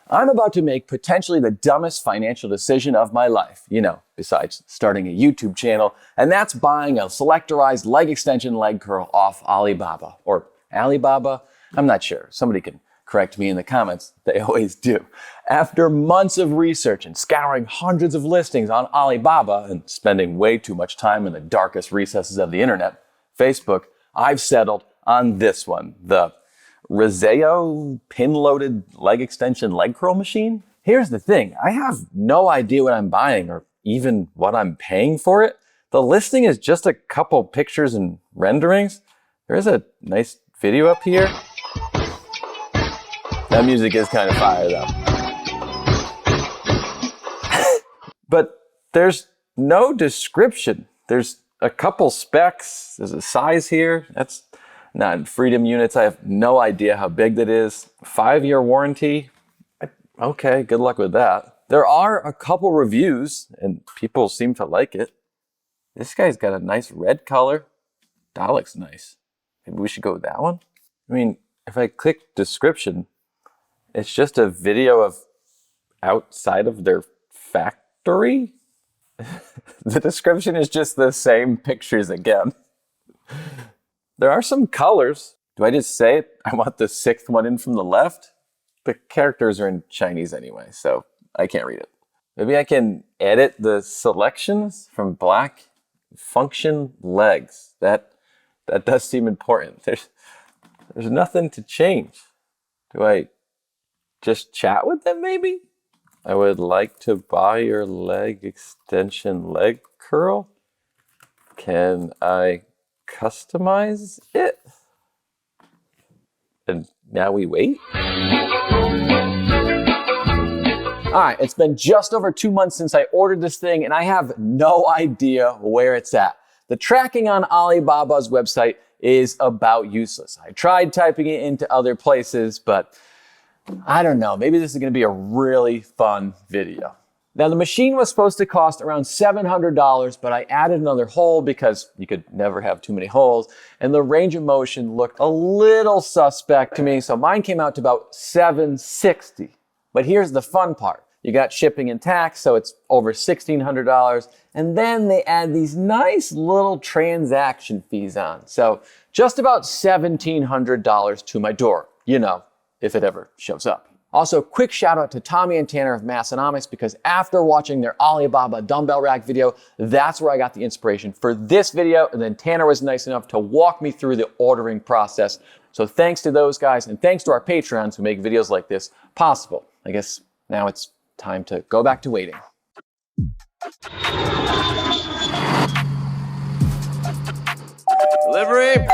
I'm about to make potentially the dumbest financial decision of my life, besides starting a YouTube channel, and that's buying a selectorized leg extension leg curl off Alibaba. Or Alibaba? I'm not sure. Somebody can correct me in the comments. They always do. After months of research and scouring hundreds of listings on Alibaba and spending way too much time in the darkest recesses of the internet, Facebook, I've settled on this one, the Rizeo pin-loaded leg extension leg curl machine. Here's the thing, I have no idea what I'm buying or even what I'm paying for it. The listing is just a couple pictures and renderings. There is a nice video up here. That music is kind of fire though. But there's no description. There's a couple specs. There's a size here. That's not in freedom units. I have no idea how big that is. 5-year warranty. Okay, good luck with that. There are a couple reviews and people seem to like it. This guy's got a nice red color. That looks nice. Maybe we should go with that one. I mean, if I click description, it's just a video of outside of their factory. The description is just the same pictures again. There are some colors. Do I just say it? I want the 6th one in from the left. The characters are in Chinese anyway, so I can't read it. Maybe I can edit the selections from black function legs. That does seem important. There's nothing to change. Do I just chat with them maybe? I would like to buy your leg extension leg curl. Can I customize it? And now we wait. All right, it's been just over 2 months since I ordered this thing and I have no idea where it's at. The tracking on Alibaba's website is about useless. I tried typing it into other places, but I don't know, maybe this is gonna be a really fun video. Now the machine was supposed to cost around $700, but I added another hole because you could never have too many holes, and the range of motion looked a little suspect to me, so mine came out to about $760. But here's the fun part. You got shipping and tax, so it's over $1,600, and then they add these nice little transaction fees on. So just about $1,700 to my door, if it ever shows up. Also, quick shout out to Tommy and Tanner of Massonomics, because after watching their Alibaba dumbbell rack video, that's where I got the inspiration for this video. And then Tanner was nice enough to walk me through the ordering process. So thanks to those guys, and thanks to our Patreons who make videos like this possible. I guess now it's time to go back to waiting. Delivery.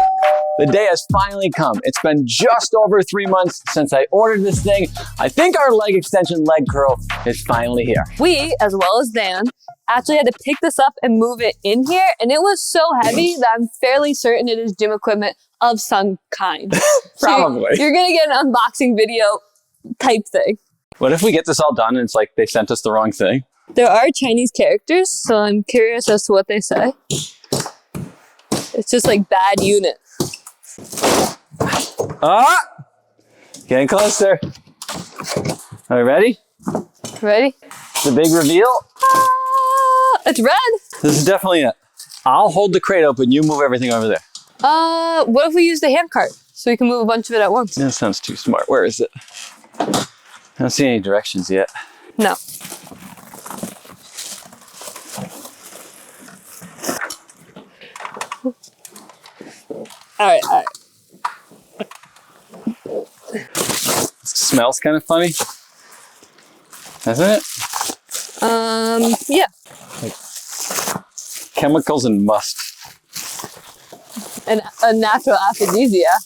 The day has finally come. It's been just over 3 months since I ordered this thing. I think our leg extension leg curl is finally here. We, as well as Dan, actually had to pick this up and move it in here, and it was so heavy that I'm fairly certain it is gym equipment of some kind. Probably. So you're gonna get an unboxing video type thing. What if we get this all done and it's like they sent us the wrong thing? There are Chinese characters, so I'm curious as to what they say. It's just like bad unit. Ah! Getting closer. Are we ready? Ready? The big reveal? It's red. This is definitely it. I'll hold the crate open, you move everything over there. What if we use the hand cart so we can move a bunch of it at once? That sounds too smart. Where is it? I don't see any directions yet. No. All right. It smells kind of funny, doesn't it? Yeah. Like chemicals and must. And a natural aphrodisiac.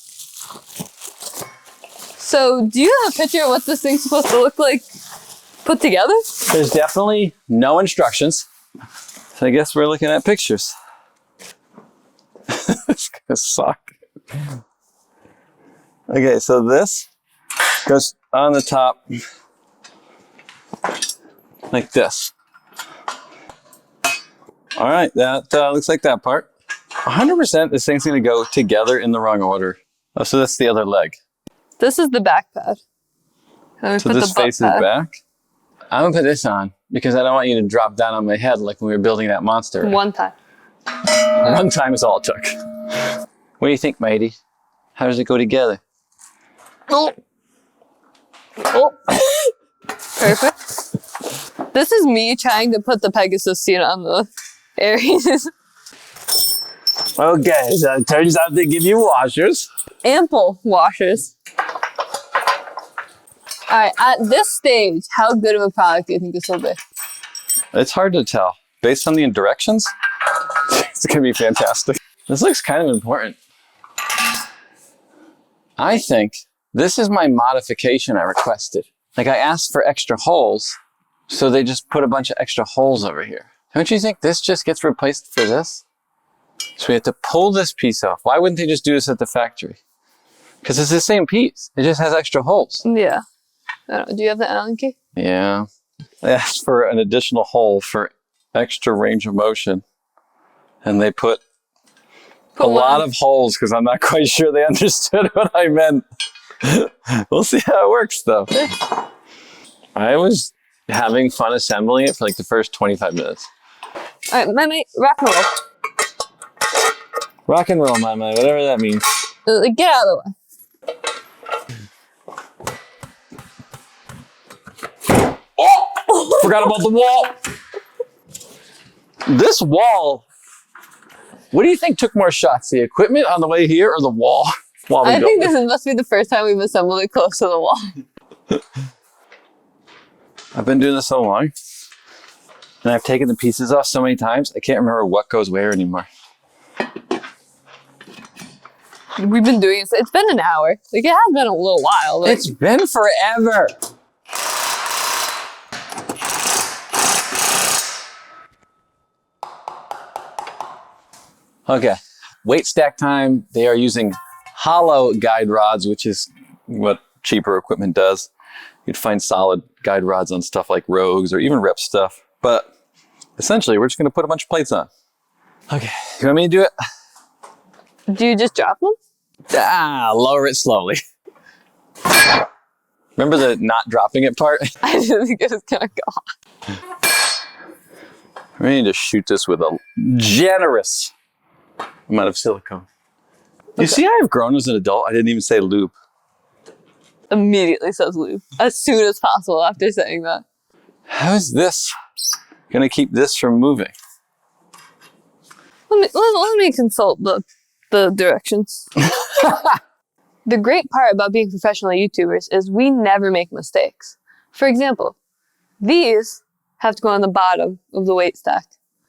So, do you have a picture of what this thing's supposed to look like put together? There's definitely no instructions. So I guess we're looking at pictures. It's gonna suck. Okay, so this goes on the top like this. All right, that looks like that part. 100% this thing's gonna go together in the wrong order. Oh, so that's the other leg. This is the back pad. So this faces back. I'm gonna put this on because I don't want you to drop down on my head like when we were building that monster. One time. One time is all it took. What do you think, matey? How does it go together? Oh. Perfect. This is me trying to put the Pegasus seat on the Aries. Okay, so it turns out they give you washers. Ample washers. All right, at this stage, how good of a product do you think this will be? It's hard to tell. Based on the directions, it's gonna be fantastic. This looks kind of important. I think this is my modification I requested. Like I asked for extra holes, so they just put a bunch of extra holes over here. Don't you think this just gets replaced for this? So we have to pull this piece off. Why wouldn't they just do this at the factory? Because it's the same piece. It just has extra holes. Yeah. I don't know. Do you have the Allen key? Yeah. I asked for an additional hole for extra range of motion. And they put a lot of holes because I'm not quite sure they understood what I meant. We'll see how it works though. I was having fun assembling it for like the first 25 minutes. All right, my mate, rock and roll. Rock and roll, my man, whatever that means. Get out of the way. Oh! Forgot about the wall. This wall, what do you think took more shots? The equipment on the way here or the wall? I think this must be the first time we've assembled it close to the wall. I've been doing this so long, and I've taken the pieces off so many times, I can't remember what goes where anymore. We've been doing it. It's been an hour. Like, it has been a little while. But It's been forever. Okay, weight stack time. They are using hollow guide rods, which is what cheaper equipment does. You'd find solid guide rods on stuff like Rogues or even Rep stuff. But essentially, we're just gonna put a bunch of plates on. Okay, you want me to do it? do you just drop them? Lower it slowly. Remember the not dropping it part? I didn't think it was gonna go on. We need to shoot this with a generous amount of silicone. Okay. You see, I've grown as an adult. I didn't even say lube. Immediately says lube. As soon as possible after saying that. How is this gonna keep this from moving? Let me consult the directions. The great part about being professional YouTubers is we never make mistakes. For example, these have to go on the bottom of the weight stack.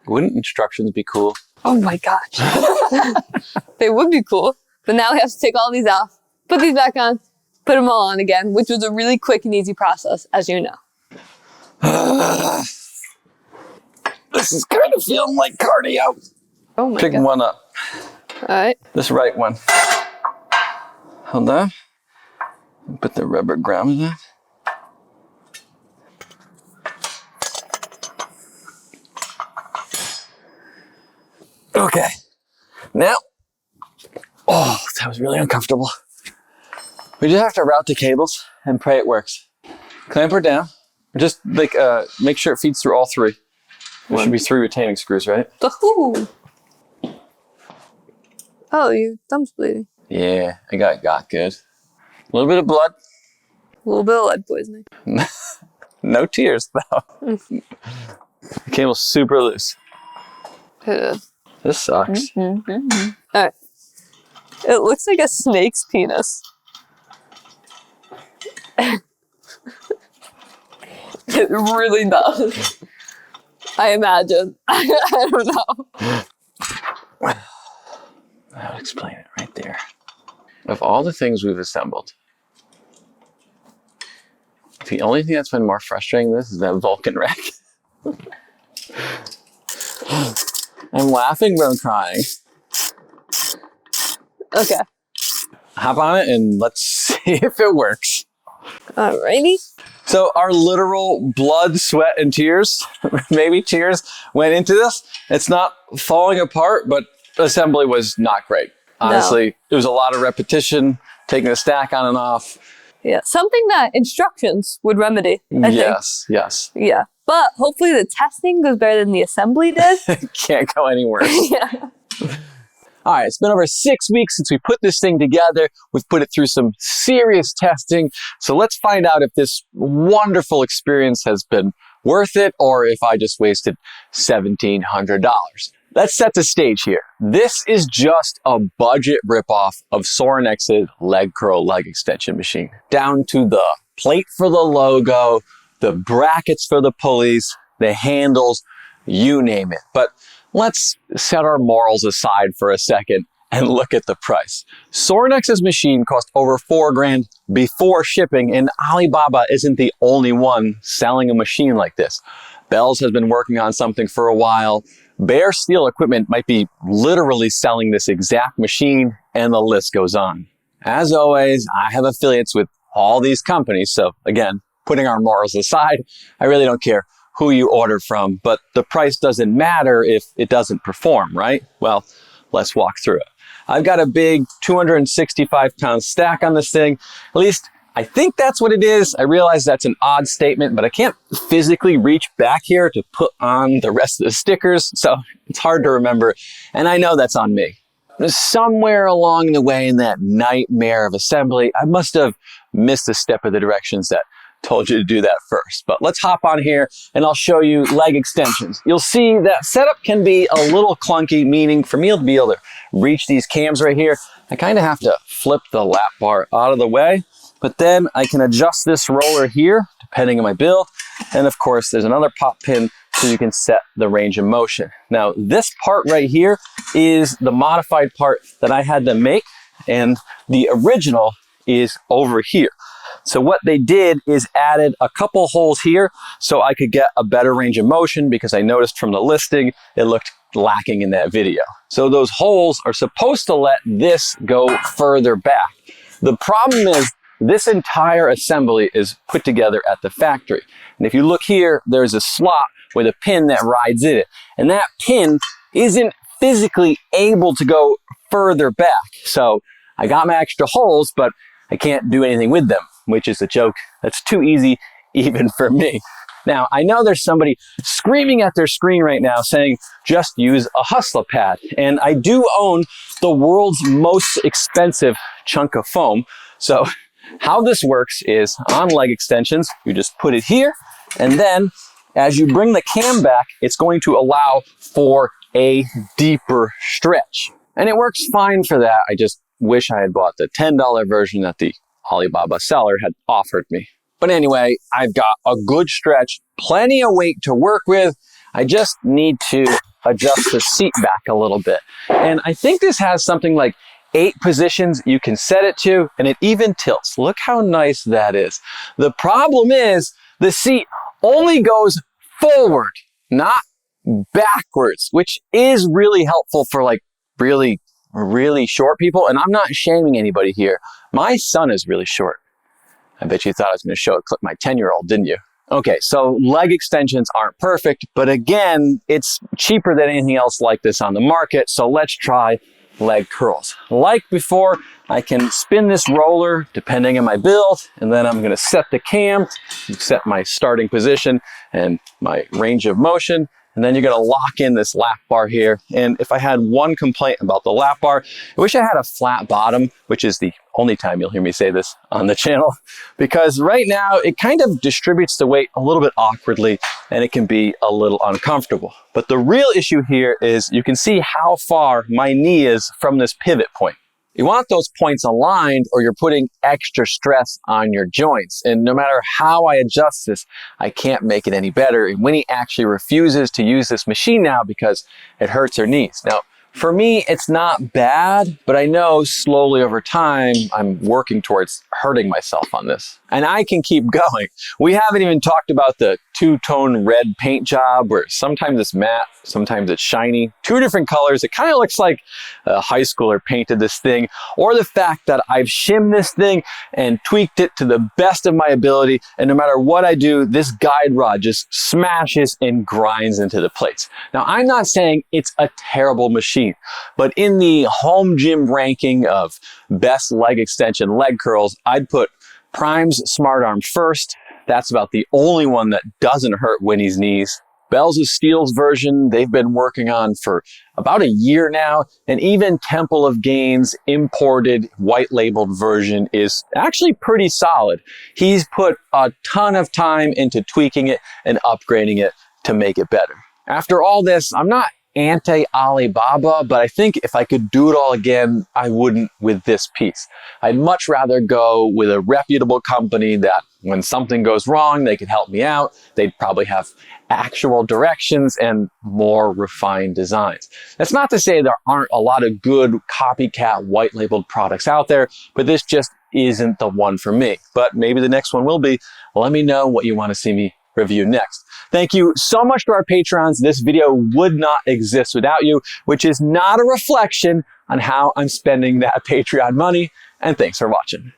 Wouldn't instructions be cool? Oh my gosh. They would be cool, but now we have to take all these off, put these back on, put them all on again, which was a really quick and easy process, as you know. This is kind of feeling like cardio. Oh my Pick god. one up. All right. This right one. Hold on. Put the rubber ground in that. Okay. Now, oh, that was really uncomfortable. We just have to route the cables and pray it works. Clamp her down. Just like make sure it feeds through all three. There should be 3 retaining screws, right? Ooh. Oh, your thumb's bleeding. Yeah, I got good. A little bit of blood. A little bit of lead poisoning. No tears, though. The cable's super loose. It is. This sucks. All right. It looks like a snake's penis. It really does. I imagine. I don't know. I'll explain it right there. Of all the things we've assembled, the only thing that's been more frustrating than this is that Vulcan rack. I'm laughing, but I'm crying. Okay. Hop on it and let's see if it works. Alrighty. So our literal blood, sweat, and tears, maybe tears, went into this. It's not falling apart, but assembly was not great. Honestly, It was a lot of repetition, taking the stack on and off. Yeah, something that instructions would remedy, I think. Yes. Yeah, but hopefully the testing goes better than the assembly did. Can't go any worse. Yeah. All right, it's been over 6 weeks since we put this thing together. We've put it through some serious testing. So let's find out if this wonderful experience has been worth it or if I just wasted $1,700. Let's set the stage here. This is just a budget ripoff of Sorinex's leg curl leg extension machine. Down to the plate for the logo, the brackets for the pulleys, the handles, you name it. But let's set our morals aside for a second and look at the price. Sorinex's machine cost over $4,000 before shipping, and Alibaba isn't the only one selling a machine like this. Bell's has been working on something for a while. Bear Steel Equipment might be literally selling this exact machine, and the list goes on. As always, I have affiliates with all these companies, so again, putting our morals aside, I really don't care who you order from, but the price doesn't matter if it doesn't perform, right? Well, let's walk through it. I've got a big 265-pound stack on this thing. At least I think that's what it is. I realize that's an odd statement, but I can't physically reach back here to put on the rest of the stickers, so it's hard to remember, and I know that's on me. Somewhere along the way in that nightmare of assembly, I must have missed a step of the directions that told you to do that first. But let's hop on here and I'll show you leg extensions. You'll see that setup can be a little clunky, meaning for me to be able to reach these cams right here, I kind of have to flip the lap bar out of the way, but then I can adjust this roller here depending on my build. And of course, there's another pop pin so you can set the range of motion. Now, this part right here is the modified part that I had to make, and the original is over here. So what they did is added a couple holes here so I could get a better range of motion, because I noticed from the listing it looked lacking in that video. So those holes are supposed to let this go further back. The problem is this entire assembly is put together at the factory. And if you look here, there's a slot with a pin that rides in it. And that pin isn't physically able to go further back. So I got my extra holes, but I can't do anything with them, which is a joke that's too easy even for me. Now, I know there's somebody screaming at their screen right now saying, just use a Hustler pad. And I do own the world's most expensive chunk of foam. So how this works is on leg extensions, you just put it here, and then as you bring the cam back, it's going to allow for a deeper stretch. And it works fine for that. I just wish I had bought the $10 version that the Alibaba seller had offered me. But anyway, I've got a good stretch, plenty of weight to work with. I just need to adjust the seat back a little bit. And I think this has something like 8 positions you can set it to, and it even tilts. Look how nice that is. The problem is the seat only goes forward, not backwards, which is really helpful for like really short people. And I'm not shaming anybody here. My son is really short. I bet you thought I was going to show a clip my 10-year-old, didn't you? Okay, so leg extensions aren't perfect, but again, it's cheaper than anything else like this on the market. So let's try leg curls. Like before, I can spin this roller depending on my build, and then I'm going to set the cam, set my starting position and my range of motion. And then you're going to lock in this lap bar here. And if I had one complaint about the lap bar, I wish I had a flat bottom, which is the only time you'll hear me say this on the channel, because right now it kind of distributes the weight a little bit awkwardly and it can be a little uncomfortable. But the real issue here is you can see how far my knee is from this pivot point. You want those points aligned or you're putting extra stress on your joints. And no matter how I adjust this, I can't make it any better. And Winnie actually refuses to use this machine now because it hurts her knees. Now, for me, it's not bad, but I know slowly over time, I'm working towards hurting myself on this. And I can keep going. We haven't even talked about the two-tone red paint job where sometimes it's matte, sometimes it's shiny. 2 different colors. It kind of looks like a high schooler painted this thing, or the fact that I've shimmed this thing and tweaked it to the best of my ability. And no matter what I do, this guide rod just smashes and grinds into the plates. Now, I'm not saying it's a terrible machine, but in the home gym ranking of best leg extension leg curls, I'd put Prime's Smart Arm First. That's about the only one that doesn't hurt Winnie's knees. Bells of Steel's version, they've been working on for about a year now, and even Temple of Gain's imported white labeled version is actually pretty solid. He's put a ton of time into tweaking it and upgrading it to make it better. After all this, I'm not anti-Alibaba, but I think if I could do it all again, I wouldn't with this piece. I'd much rather go with a reputable company that when something goes wrong, they could help me out. They'd probably have actual directions and more refined designs. That's not to say there aren't a lot of good copycat white labeled products out there, but this just isn't the one for me. But maybe the next one will be. Let me know what you want to see me review next. Thank you so much to our Patrons. This video would not exist without you, which is not a reflection on how I'm spending that Patreon money. And thanks for watching.